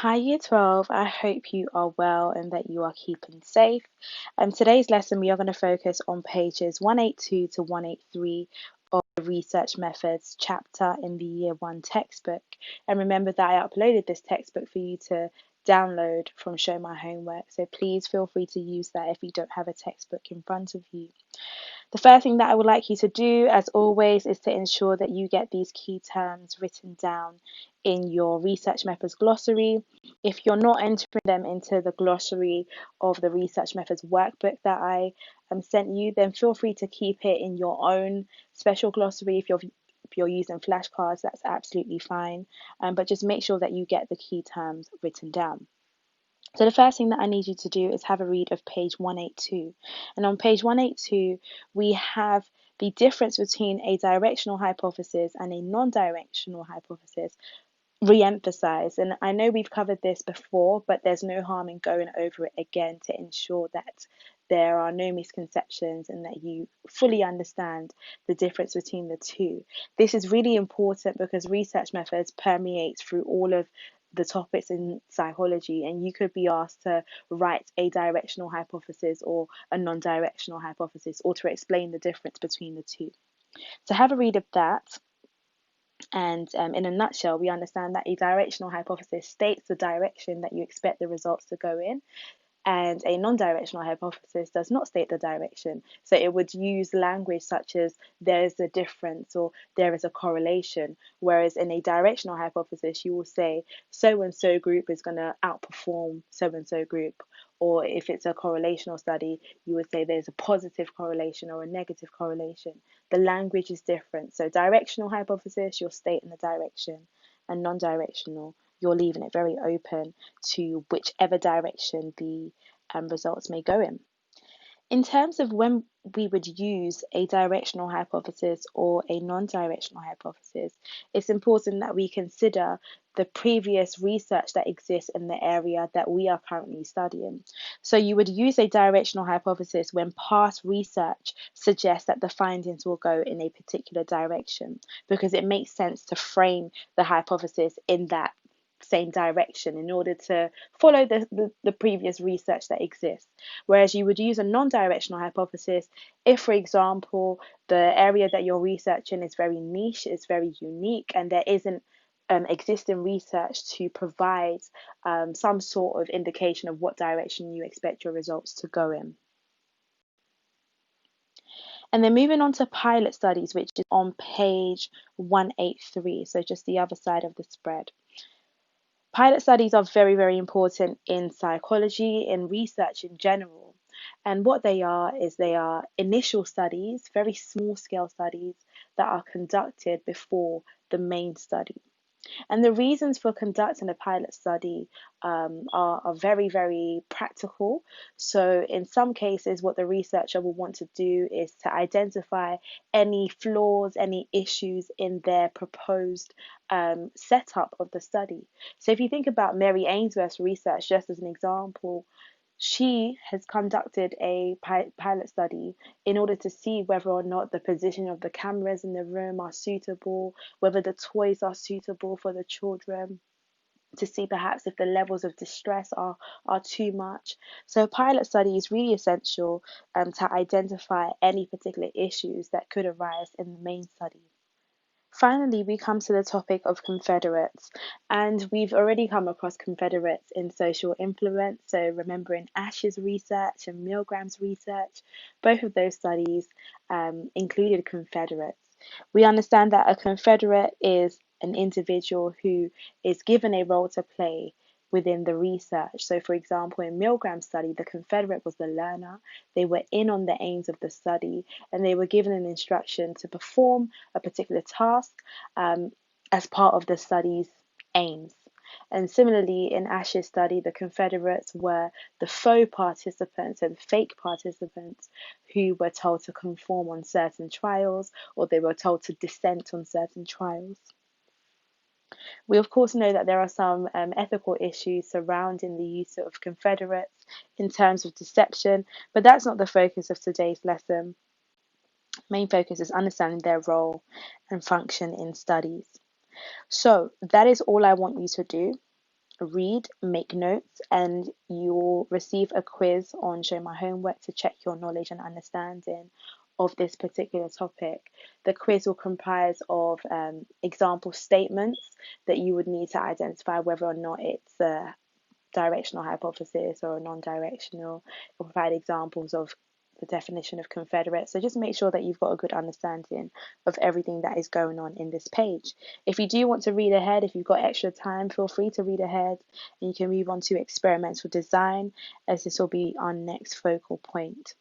Hi, Year 12. I hope you are well and that you are keeping safe. Today's lesson, we are going to focus on pages 182 to 183 of the Research Methods chapter in the Year 1 textbook. And remember that I uploaded this textbook for you to download from Show My Homework. So please feel free to use that if you don't have a textbook in front of you. The first thing that I would like you to do, as always, is to ensure that you get these key terms written down in your Research Methods glossary. If you're not entering them into the glossary of the Research Methods workbook that I sent you, then feel free to keep it in your own special glossary. If you're using flashcards, that's absolutely fine. But just make sure that you get the key terms written down. So the first thing that I need you to do is have a read of page 182. And on page 182, we have the difference between a directional hypothesis and a non-directional hypothesis re-emphasized. And I know we've covered this before, but there's no harm in going over it again to ensure that there are no misconceptions and that you fully understand the difference between the two. This is really important because research methods permeates through all of the topics in psychology, and you could be asked to write a directional hypothesis or a non-directional hypothesis, or to explain the difference between the two. So have a read of that. And in a nutshell, we understand that a directional hypothesis states the direction that you expect the results to go in, and a non-directional hypothesis does not state the direction. So it would use language such as there's a difference or there is a correlation, whereas in a directional hypothesis, you will say so and so group is going to outperform so and so group. Or if it's a correlational study, you would say there's a positive correlation or a negative correlation. The language is different. So directional hypothesis, you're stating the direction, and non-directional, you're leaving it very open to whichever direction the results may go in. In terms of when we would use a directional hypothesis or a non-directional hypothesis, it's important that we consider the previous research that exists in the area that we are currently studying. So you would use a directional hypothesis when past research suggests that the findings will go in a particular direction, because it makes sense to frame the hypothesis in that same direction in order to follow the previous research that exists. Whereas you would use a non-directional hypothesis if, for example, the area that you're researching is very niche, it's very unique, and there isn't existing research to provide some sort of indication of what direction you expect your results to go in. And then moving on to pilot studies, which is on page 183, so just the other side of the spread. Pilot studies are very, very important in psychology, in research in general. And what they are is they are initial studies, very small scale studies that are conducted before the main study. And the reasons for conducting a pilot study are very, very practical. So, in some cases, what the researcher will want to do is to identify any flaws, any issues in their proposed setup of the study. So, if you think about Mary Ainsworth's research, just as an example, she has conducted a pilot study in order to see whether or not the position of the cameras in the room are suitable, whether the toys are suitable for the children, to see perhaps if the levels of distress are too much. So a pilot study is really essential to identify any particular issues that could arise in the main study. Finally, we come to the topic of Confederates, and we've already come across Confederates in social influence. So, remembering Ash's research and Milgram's research, both of those studies included Confederates. We understand that a Confederate is an individual who is given a role to play within the research. So, for example, in Milgram's study, the Confederate was the learner. They were in on the aims of the study, and they were given an instruction to perform a particular task as part of the study's aims. And similarly, in Ash's study, the Confederates were the faux participants and fake participants who were told to conform on certain trials, or they were told to dissent on certain trials. We, of course, know that there are some ethical issues surrounding the use of Confederates in terms of deception, but that's not the focus of today's lesson. Main focus is understanding their role and function in studies. So that is all I want you to do. read, make notes, and you'll receive a quiz on Show My Homework to check your knowledge and understanding of this particular topic. The quiz will comprise of example statements that you would need to identify whether or not it's a directional hypothesis or a non-directional. It'll provide examples of the definition of Confederates. So just make sure that you've got a good understanding of everything that is going on in this page. If you do want to read ahead, if you've got extra time, feel free to read ahead, and you can move on to experimental design, as this will be our next focal point.